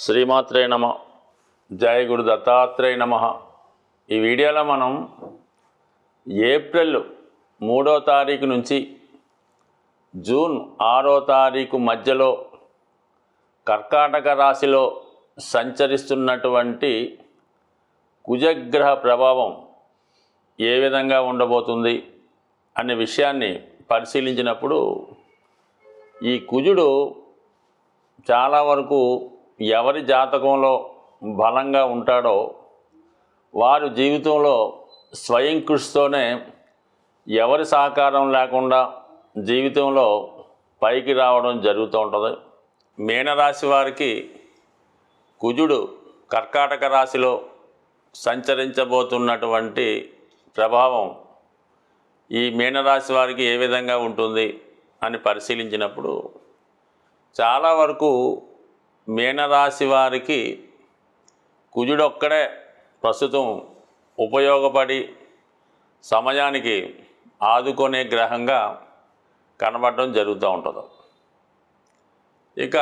శ్రీమాత్రే నమ. జయ గురు దత్తాత్రేయ నమ. ఈ వీడియోలో మనం ఏప్రిల్ 3వ తారీఖు నుంచి జూన్ 6వ తారీఖు మధ్యలో కర్కాటక రాశిలో సంచరిస్తున్నటువంటి కుజగ్రహ ప్రభావం ఏ విధంగా ఉండబోతుంది అనే విషయాన్ని పరిశీలించినప్పుడు ఈ కుజుడు చాలా వరకు ఎవరి జాతకంలో బలంగా ఉంటాడో వారు జీవితంలో స్వయం కృషితోనే ఎవరి సహకారం లేకుండా జీవితంలో పైకి రావడం జరుగుతూ ఉంటుంది. మీనరాశి వారికి కుజుడు కర్కాటక రాశిలో సంచరించబోతున్నటువంటి ప్రభావం ఈ మీనరాశి వారికి ఏ విధంగా ఉంటుంది అని పరిశీలించినప్పుడు చాలా వరకు మీనరాశి వారికి కుజుడు ఒక్కడే ప్రస్తుతం ఉపయోగపడి సమయానికి ఆదుకునే గ్రహంగా కనబడడం జరుగుతూ ఉంటుంది. ఇక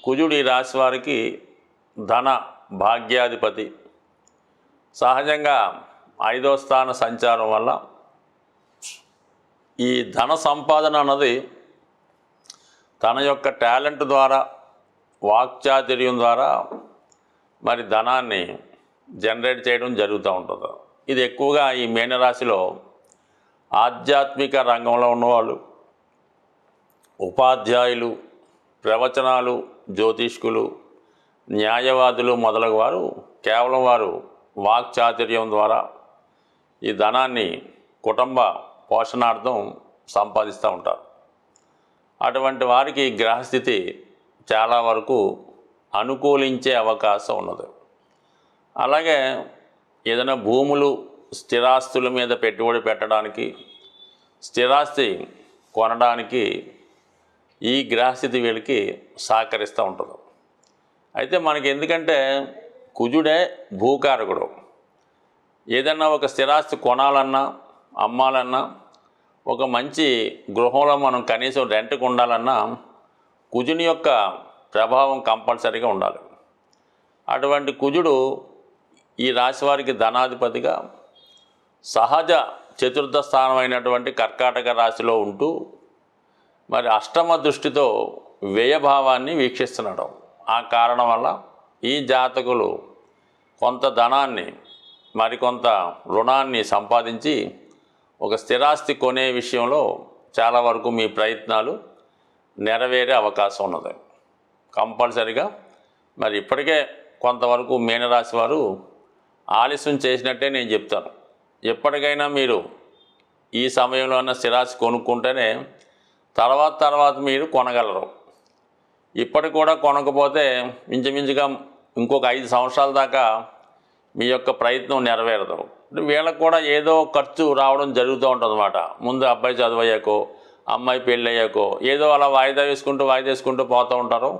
కుజుడు ఈ రాశి వారికి ధన భాగ్యాధిపతి. సహజంగా 5వ స్థాన సంచారం వల్ల ఈ ధన సంపాదన అన్నది తన యొక్క టాలెంట్ ద్వారా వాక్చాతుర్యం ద్వారా మరి ధనాన్ని జనరేట్ చేయడం జరుగుతూ ఉంటుంది. ఇది ఎక్కువగా ఈ మీనరాశిలో ఆధ్యాత్మిక రంగంలో ఉన్నవాళ్ళు, ఉపాధ్యాయులు, ప్రవచనాలు, జ్యోతిష్కులు, న్యాయవాదులు మొదలగు వారు కేవలం వారు వాక్చాతుర్యం ద్వారా ఈ ధనాన్ని కుటుంబ పోషణార్థం సంపాదిస్తూ ఉంటారు. అటువంటి వారికి గ్రహస్థితి చాలా వరకు అనుకూలించే అవకాశం ఉన్నది. అలాగే ఏదైనా భూములు స్థిరాస్తుల మీద పెట్టుబడి పెట్టడానికి, స్థిరాస్తి కొనడానికి ఈ గ్రహస్థితి వీళ్ళకి సహకరిస్తూ ఉంటుంది. అయితే మనకి ఎందుకంటే కుజుడే భూకారకుడు. ఏదన్నా ఒక స్థిరాస్తి కొనాలన్నా అమ్మాలన్నా ఒక మంచి గృహంలో మనం కనీసం రెంట్కి ఉండాలన్నా కుజుని యొక్క ప్రభావం కంపల్సరీగా ఉండాలి. అటువంటి కుజుడు ఈ రాశి వారికి ధనాధిపతిగా సహజ చతుర్థ స్థానమైనటువంటి కర్కాటక రాశిలో ఉంటూ మరి అష్టమ దృష్టితో వ్యయభావాన్ని వీక్షిస్తున్నాడు. ఆ కారణం వల్ల ఈ జాతకులు కొంత ధనాన్ని మరికొంత రుణాన్ని సంపాదించి ఒక స్థిరాస్తి కొనే విషయంలో చాలా వరకు మీ ప్రయత్నాలు నెరవేరే అవకాశం ఉన్నది. కంపల్సరిగా మరి ఇప్పటికే కొంతవరకు మీనరాశి వారు ఆలస్యం చేసినట్టే నేను చెప్తాను. ఎప్పటికైనా మీరు ఈ సమయంలో ఉన్న స్థిరాస్తి కొనుక్కుంటేనే తర్వాత మీరు కొనగలరు. ఇప్పటికి కూడా కొనకపోతే ఇంచుమించుగా ఇంకొక 5 సంవత్సరాల దాకా మీ యొక్క ప్రయత్నం నెరవేరదు. వీళ్ళకు కూడా ఏదో ఖర్చు రావడం జరుగుతూ ఉంటుంది అన్నమాట. ముందు అబ్బాయి చదువు అయ్యాకో, అమ్మాయి పెళ్ళి అయ్యాకో ఏదో అలా వాయిదా వేసుకుంటూ పోతూ ఉంటారు.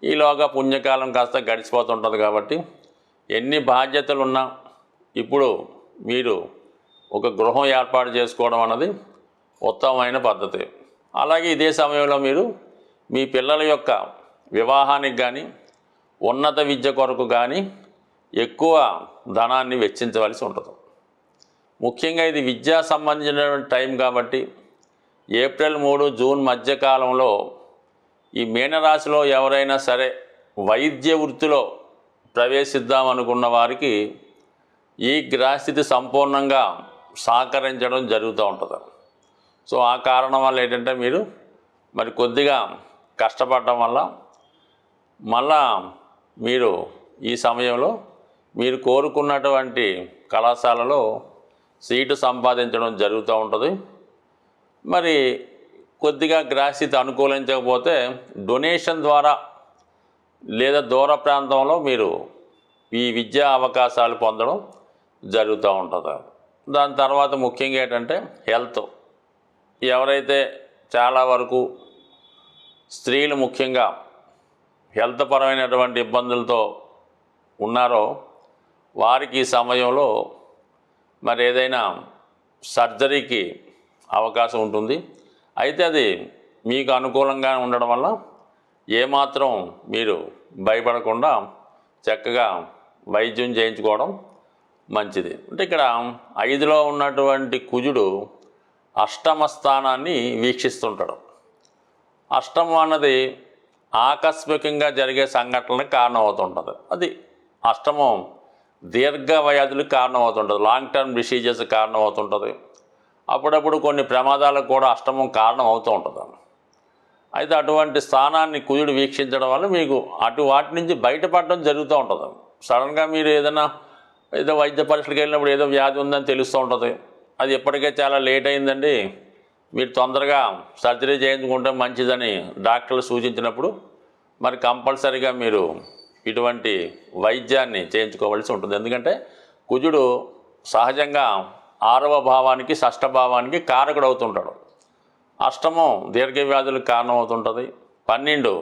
ఈలోగా పుణ్యకాలం కాస్త గడిచిపోతుంటుంది. కాబట్టి ఎన్ని బాధ్యతలున్నా ఇప్పుడు మీరు ఒక గృహం ఏర్పాటు చేసుకోవడం అన్నది ఉత్తమమైన పద్ధతి. అలాగే ఇదే సమయంలో మీరు మీ పిల్లల యొక్క వివాహానికి కానీ ఉన్నత విద్య కొరకు కానీ ఎక్కువ ధనాన్ని వెచ్చించవలసి ఉంటుంది. ముఖ్యంగా ఇది విద్యా సంబంధించినటువంటి టైం కాబట్టి ఏప్రిల్ 3 జూన్ మధ్యకాలంలో ఈ మీనరాశిలో ఎవరైనా సరే వైద్య వృత్తిలో ప్రవేశిద్దామనుకున్న వారికి ఈ గ్రహస్థితి సంపూర్ణంగా సహకరించడం జరుగుతూ ఉంటుంది. సో ఆ కారణం వల్ల ఏంటంటే మీరు మరి కొద్దిగా కష్టపడటం వల్ల మళ్ళా మీరు ఈ సమయంలో మీరు కోరుకున్నటువంటి కళాశాలలో సీటు సంపాదించడం జరుగుతూ ఉంటుంది. మరి కొద్దిగా గ్రహస్థితి అనుకూలించకపోతే డొనేషన్ ద్వారా లేదా దూర ప్రాంతంలో మీరు ఈ విద్యా అవకాశాలు పొందడం జరుగుతూ ఉంటుంది. దాని తర్వాత ముఖ్యంగా ఏంటంటే హెల్త్. ఎవరైతే చాలా వరకు స్త్రీలు ముఖ్యంగా హెల్త్ పరమైనటువంటి ఇబ్బందులతో ఉన్నారో వారికి ఈ సమయంలో మరి ఏదైనా సర్జరీకి అవకాశం ఉంటుంది. అయితే అది మీకు అనుకూలంగా ఉండడం వల్ల ఏమాత్రం మీరు భయపడకుండా చక్కగా వైద్యం చేయించుకోవడం మంచిది. అంటే ఇక్కడ 5లో ఉన్నటువంటి కుజుడు అష్టమ స్థానాన్ని వీక్షిస్తుంటాడు. అష్టమం అన్నది ఆకస్మికంగా జరిగే సంఘటనలకు కారణమవుతుంటుంది. అది అష్టమం దీర్ఘ వ్యాధులకు కారణమవుతుంటుంది, లాంగ్ టర్మ్ డిసీజెస్ కారణమవుతుంటుంది. అప్పుడప్పుడు కొన్ని ప్రమాదాలకు కూడా అష్టమం కారణం అవుతూ ఉంటుంది. అయితే అటువంటి స్థానాన్ని కుజుడు వీక్షించడం వల్ల మీకు వాటి నుంచి బయటపడడం జరుగుతూ ఉంటుంది. సడన్గా మీరు ఏదో వైద్య పరీక్షలకు వెళ్ళినప్పుడు ఏదో వ్యాధి ఉందని తెలుస్తూ ఉంటుంది. అది ఇప్పటికే చాలా లేట్ అయిందండి, మీరు తొందరగా సర్జరీ చేయించుకుంటే మంచిదని డాక్టర్లు సూచించినప్పుడు మరి కంపల్సరీగా మీరు ఇటువంటి వైద్యాన్ని చేయించుకోవాల్సి ఉంటుంది. ఎందుకంటే కుజుడు సహజంగా 6వ భావానికి, షష్ఠ భావానికి కారకుడు అవుతుంటాడు. అష్టమం దీర్ఘ వ్యాధులకు కారణం అవుతుంటుంది, 12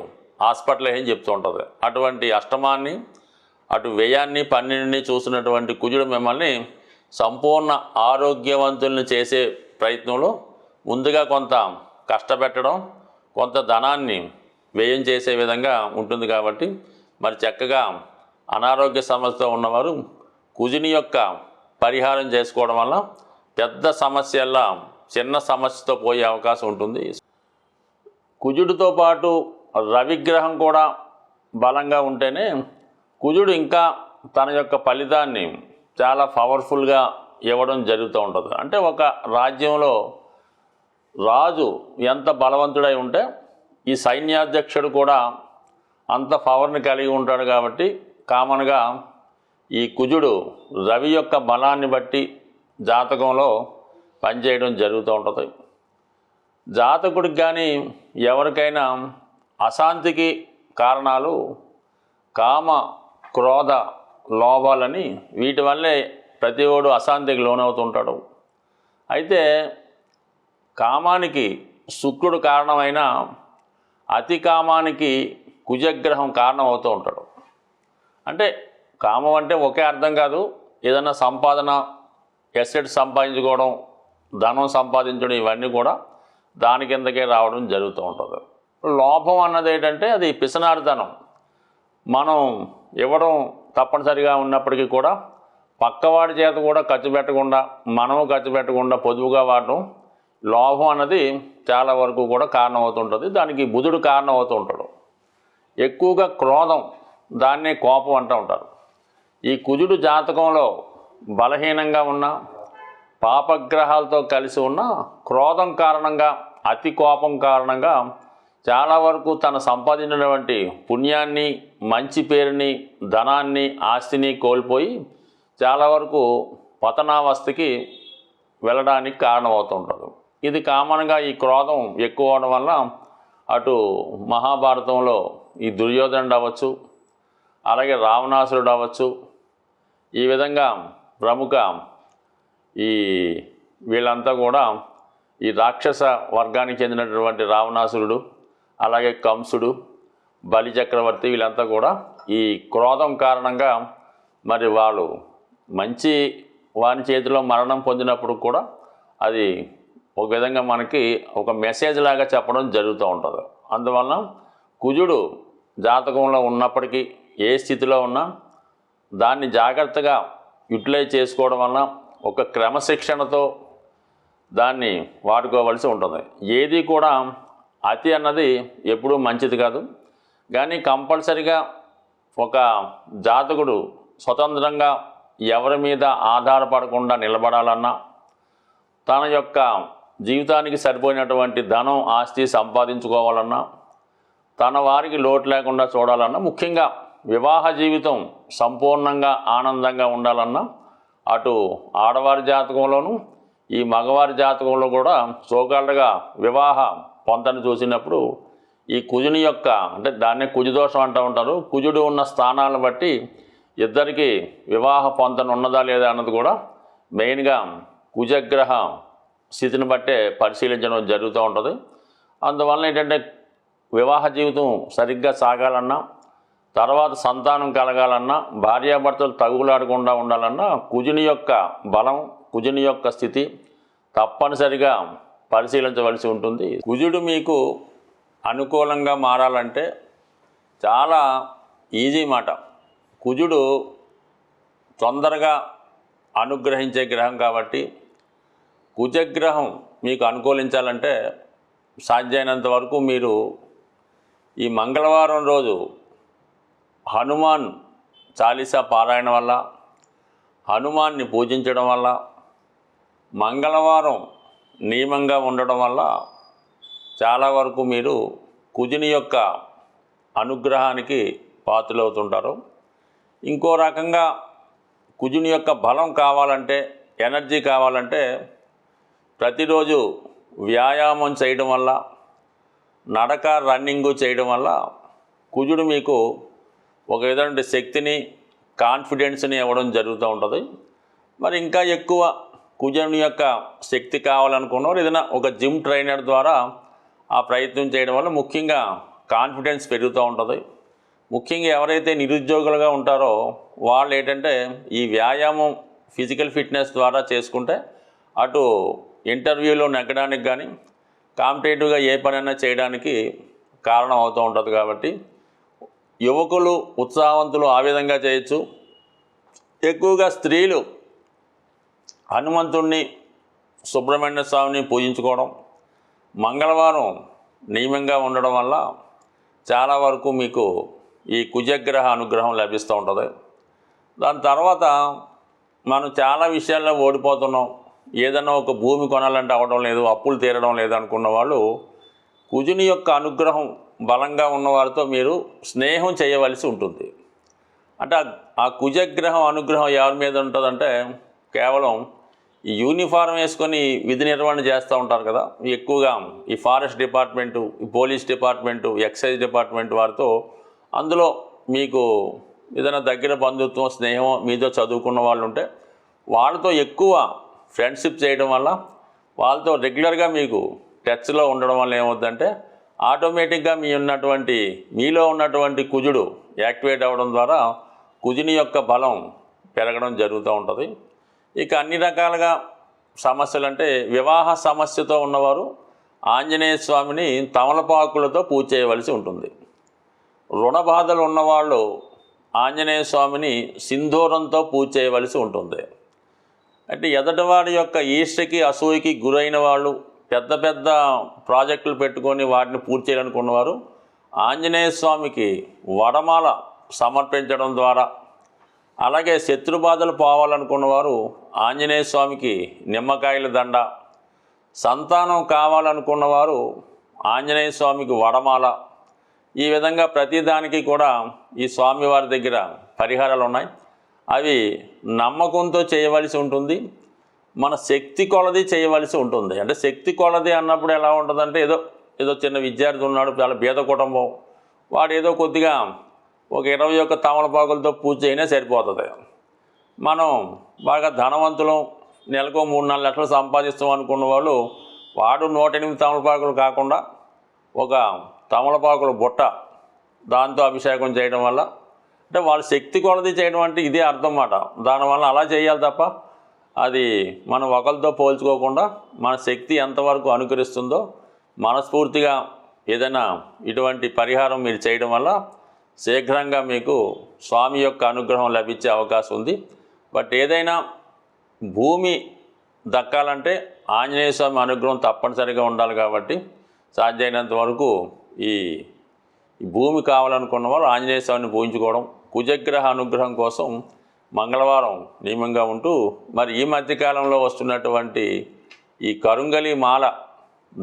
హాస్పిటల్ ఏం చెప్తూ ఉంటుంది. అటువంటి అష్టమాన్ని, అటు వ్యయాన్ని, 12ని చూసినటువంటి కుజుడు మిమ్మల్ని సంపూర్ణ ఆరోగ్యవంతుల్ని చేసే ప్రయత్నంలో ముందుగా కొంత కష్టపెట్టడం, కొంత ధనాన్ని వ్యయం చేసే విధంగా ఉంటుంది. కాబట్టి మరి చక్కగా అనారోగ్య సమస్యతో ఉన్నవారు కుజుని యొక్క పరిహారం చేసుకోవడం వల్ల పెద్ద సమస్యల్లా చిన్న సమస్యతో పోయే అవకాశం ఉంటుంది. కుజుడితో పాటు రవిగ్రహం కూడా బలంగా ఉంటేనే కుజుడు ఇంకా తన యొక్క ఫలితాన్ని చాలా పవర్ఫుల్గా ఇవ్వడం జరుగుతూ ఉంటుంది. అంటే ఒక రాజ్యంలో రాజు ఎంత బలవంతుడై ఉంటే ఈ సైన్యాధ్యక్షుడు కూడా అంత పవర్ని కలిగి ఉంటాడు. కాబట్టి కామన్గా ఈ కుజుడు రవి యొక్క బలాన్ని బట్టి జాతకంలో పనిచేయడం జరుగుతూ ఉంటుంది. జాతకుడికి కానీ ఎవరికైనా అశాంతికి కారణాలు కామ, క్రోధ, లోభాలని, వీటి వల్లే ప్రతివాడు అశాంతికి లోనవుతుంటాడు. అయితే కామానికి శుక్రుడు కారణమైన అతి కామానికి కుజగ్రహం కారణం అవుతూ ఉంటాడు. అంటే కామం అంటే ఒకే అర్థం కాదు, ఏదైనా సంపాదన, ఎసెట్ సంపాదించుకోవడం, ధనం సంపాదించడం, ఇవన్నీ కూడా దాని కిందకే రావడం జరుగుతూ ఉంటుంది. లోభం అన్నది ఏంటంటే అది పిసనారితనం. మనం ఇవ్వడం తప్పనిసరిగా ఉన్నప్పటికీ కూడా పక్కవాడి చేత కూడా ఖర్చు పెట్టకుండా, మనము ఖర్చు పెట్టకుండా పొదుపుగా వాడటం, లోభం అన్నది చాలా వరకు కూడా కారణం అవుతుంటుంది. దానికి బుధుడు కారణం అవుతూ ఉంటాడు. ఎక్కువగా క్రోధం, దాన్నే కోపం అంటూ ఉంటారు. ఈ కుజుడు జాతకంలో బలహీనంగా ఉన్న, పాపగ్రహాలతో కలిసి ఉన్న క్రోధం కారణంగా, అతి కోపం కారణంగా చాలా వరకు తను సంపాదించినటువంటి పుణ్యాన్ని, మంచి పేరుని, ధనాన్ని, ఆస్తిని కోల్పోయి చాలా వరకు పతనావస్థకి వెళ్ళడానికి కారణమవుతుంటారు. ఇది కామన్గా ఈ క్రోధం ఎక్కువ అవడం వల్ల అటు మహాభారతంలో ఈ దుర్యోధనుడు అవ్వచ్చు, అలాగే రావణాసురుడు అవ్వచ్చు, ఈ విధంగా ప్రముఖ వీళ్ళంతా కూడా ఈ రాక్షస వర్గానికి చెందినటువంటి రావణాసురుడు, అలాగే కంసుడు, బలిచక్రవర్తి, వీళ్ళంతా కూడా ఈ క్రోధం కారణంగా మరి వాళ్ళు మంచి వాని చేతిలో మరణం పొందినప్పుడు కూడా అది ఒక విధంగా మనకి ఒక మెసేజ్ లాగా చెప్పడం జరుగుతూ ఉంటుంది. అందువలన కుజుడు జాతకంలో ఉన్నప్పటికీ ఏ స్థితిలో ఉన్నా దాన్ని జాగ్రత్తగా యూటిలైజ్ చేసుకోవడం వలన ఒక క్రమశిక్షణతో దాన్ని వాడుకోవలసి ఉంటుంది. ఏది కూడా అతి అన్నది ఎప్పుడూ మంచిది కాదు. కానీ కంపల్సరిగా ఒక జాతకుడు స్వతంత్రంగా ఎవరి మీద ఆధారపడకుండా నిలబడాలన్నా, తన యొక్క జీవితానికి సరిపోయినటువంటి ధనం, ఆస్తి సంపాదించుకోవాలన్నా, తన వారికి లోటు లేకుండా చూడాలన్నా, ముఖ్యంగా వివాహ జీవితం సంపూర్ణంగా ఆనందంగా ఉండాలన్నా, అటు ఆడవారి జాతకంలోనూ ఈ మగవారి జాతకంలో కూడా సోకాళ్ళగా వివాహ పొంతను చూసినప్పుడు ఈ కుజుని యొక్క, అంటే దాన్నే కుజదోషం అంటూ ఉంటారు, కుజుడు ఉన్న స్థానాలను బట్టి ఇద్దరికి వివాహ పొంతన ఉన్నదా లేదా అన్నది కూడా మెయిన్గా కుజగ్రహ స్థితిని బట్టే పరిశీలించడం జరుగుతూ ఉంటుంది. అందువల్ల ఏంటంటే వివాహ జీవితం సరిగ్గా సాగాలన్నా, తర్వాత సంతానం కలగాలన్నా, భార్యాభర్తలు తగులాడకుండా ఉండాలన్నా కుజుని యొక్క బలం, కుజుని యొక్క స్థితి తప్పనిసరిగా పరిశీలించవలసి ఉంటుంది. కుజుడు మీకు అనుకూలంగా మారాలంటే చాలా ఈజీ మాట. కుజుడు తొందరగా అనుగ్రహించే గ్రహం కాబట్టి కుజగ్రహం మీకు అనుకూలించాలంటే సాధ్యమైనంత వరకు మీరు ఈ మంగళవారం రోజు హనుమాన్ చాలీసా పారాయణ వల్ల, హనుమాన్ని పూజించడం వల్ల, మంగళవారం నియమంగా ఉండడం వల్ల చాలా వరకు మీరు కుజుని యొక్క అనుగ్రహానికి పాత్రలవుతుంటారు. ఇంకో రకంగా కుజుని యొక్క బలం కావాలంటే, ఎనర్జీ కావాలంటే ప్రతిరోజు వ్యాయామం చేయడం వల్ల, నడక రన్నింగు చేయడం వల్ల కుజుడు మీకు ఒక విధమైన శక్తిని, కాన్ఫిడెన్స్ని ఇవ్వడం జరుగుతూ ఉంటుంది. మరి ఇంకా ఎక్కువ కుజుని యొక్క శక్తి కావాలనుకున్నవారు ఏదైనా ఒక జిమ్ ట్రైనర్ ద్వారా ఆ ప్రయత్నం చేయడం వల్ల ముఖ్యంగా కాన్ఫిడెన్స్ పెరుగుతూ ఉంటుంది. ముఖ్యంగా ఎవరైతే నిరుద్యోగులుగా ఉంటారో వాళ్ళు ఏంటంటే ఈ వ్యాయామం, ఫిజికల్ ఫిట్నెస్ ద్వారా చేసుకుంటే అటు ఇంటర్వ్యూలో నెగ్గడానికి కానీ, కాంపిటేటివ్గా ఏ పనైనా చేయడానికి కారణం అవుతూ ఉంటుంది. కాబట్టి యువకులు, ఉత్సాహవంతులు ఆ విధంగా చేయొచ్చు. ఎక్కువగా స్త్రీలు హనుమంతుణ్ణి, సుబ్రహ్మణ్య స్వామిని పూజించుకోవడం, మంగళవారం నియమంగా ఉండడం వల్ల చాలా వరకు మీకు ఈ కుజగ్రహ అనుగ్రహం లభిస్తూ ఉంటుంది. దాని తర్వాత మనం చాలా విషయాల్లో ఓడిపోతున్నాం. ఏదన్నా ఒక భూమి కొనాలంటే అవ్వడం లేదు, అప్పులు తీరడం లేదు అనుకున్న వాళ్ళు కుజుని యొక్క అనుగ్రహం బలంగా ఉన్నవారితో మీరు స్నేహం చేయవలసి ఉంటుంది. అంటే ఆ కుజగ్రహం అనుగ్రహం ఎవరి మీద ఉంటుందంటే కేవలం ఈ యూనిఫారం వేసుకొని విధి నిర్వహణ చేస్తూ ఉంటారు కదా, ఎక్కువగా ఈ ఫారెస్ట్ డిపార్ట్మెంటు, ఈ పోలీస్ డిపార్ట్మెంటు, ఎక్సైజ్ డిపార్ట్మెంట్ వారితో, అందులో మీకు ఏదైనా దగ్గర బంధుత్వం, స్నేహం, మీతో చదువుకున్న వాళ్ళు ఉంటే వాళ్ళతో ఎక్కువ ఫ్రెండ్షిప్ చేయడం వల్ల, వాళ్ళతో రెగ్యులర్గా మీకు టచ్లో ఉండడం వల్ల ఏమవుతుందంటే ఆటోమేటిక్గా మీలో ఉన్నటువంటి కుజుడు యాక్టివేట్ అవ్వడం ద్వారా కుజుని యొక్క బలం పెరగడం జరుగుతూ ఉంటుంది. ఇక అన్ని రకాలుగా సమస్యలు అంటే వివాహ సమస్యతో ఉన్నవారు ఆంజనేయ స్వామిని తమలపాకులతో పూజ చేయవలసి ఉంటుంది. రుణ బాధలు ఉన్నవాళ్ళు ఆంజనేయ స్వామిని సింధూరంతో పూజ చేయవలసి ఉంటుంది. అంటే ఎదటివాడి యొక్క ఈర్ష్యకి, అసూయకి గురైన వాళ్ళు, పెద్ద పెద్ద ప్రాజెక్టులు పెట్టుకొని వాటిని పూర్తి చేయాలనుకున్నవారు ఆంజనేయ స్వామికి వడమాల సమర్పించడం ద్వారా, అలాగే శత్రుబాధలు పోవాలనుకున్నవారు ఆంజనేయ స్వామికి నిమ్మకాయల దండ, సంతానం కావాలనుకున్నవారు ఆంజనేయ స్వామికి వడమాల, ఈ విధంగా ప్రతిదానికి కూడా ఈ స్వామివారి దగ్గర పరిహారాలు ఉన్నాయి. అవి నమ్మకంతో చేయవలసి ఉంటుంది. మన శక్తి కొలది చేయవలసి ఉంటుంది. అంటే శక్తి కొలది అన్నప్పుడు ఎలా ఉంటుందంటే ఏదో చిన్న విద్యార్థి ఉన్నాడు, చాలా బీద కుటుంబం, వాడు ఏదో కొద్దిగా ఒక 21 తమలపాకులతో పూజ అయినా సరిపోతుంది. మనం బాగా ధనవంతులం, నెలకు 3-4 లక్షలు సంపాదిస్తాం అనుకున్న వాళ్ళు వాడు 108 తమలపాకులు కాకుండా ఒక తమలపాకుల బుట్ట, దాంతో అభిషేకం చేయడం వల్ల, అంటే వాళ్ళ శక్తి కొలది చేయడం అంటే ఇదే అర్థం మాట. దానివల్ల అలా చేయాలి తప్ప అది మనం ఒకరితో పోల్చుకోకుండా మన శక్తి ఎంతవరకు అనుకరిస్తుందో మనస్ఫూర్తిగా ఏదైనా ఇటువంటి పరిహారం మీరు చేయడం వల్ల శీఘ్రంగా మీకు స్వామి యొక్క అనుగ్రహం లభించే అవకాశం ఉంది. బట్ ఏదైనా భూమి దక్కాలంటే ఆంజనేయ స్వామి అనుగ్రహం తప్పనిసరిగా ఉండాలి. కాబట్టి సాధ్యమైనంత వరకు ఈ భూమి కావాలనుకున్న వాళ్ళు ఆంజనేయ స్వామిని పూజించుకోవడం, కుజగ్రహ అనుగ్రహం కోసం మంగళవారం నియమంగా ఉంటూ, మరి ఈ మధ్యకాలంలో వస్తున్నటువంటి ఈ కరుంగలి మాల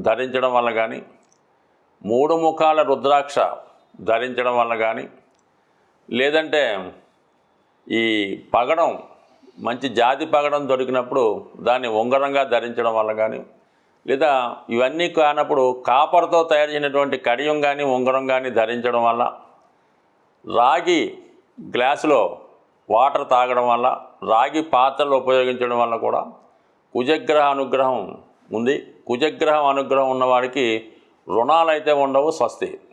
ధరించడం వల్ల కానీ, 3 ముఖాల రుద్రాక్ష ధరించడం వల్ల కానీ, లేదంటే ఈ పగడం, మంచి జాతి పగడం దొరికినప్పుడు దాన్ని ఉంగరంగా ధరించడం వల్ల కానీ, లేదా ఇవన్నీ కానప్పుడు కాపర్తో తయారు చేసినటువంటి కడియం కానీ, ఉంగరం కానీ ధరించడం వల్ల, రాగి గ్లాసులో వాటర్ తాగడం వల్ల, రాగి పాత్రలు ఉపయోగించడం వల్ల కూడా కుజగ్రహ అనుగ్రహం ఉంది. కుజగ్రహం అనుగ్రహం ఉన్నవాడికి రుణాలు అయితే ఉండవు. స్వస్తి.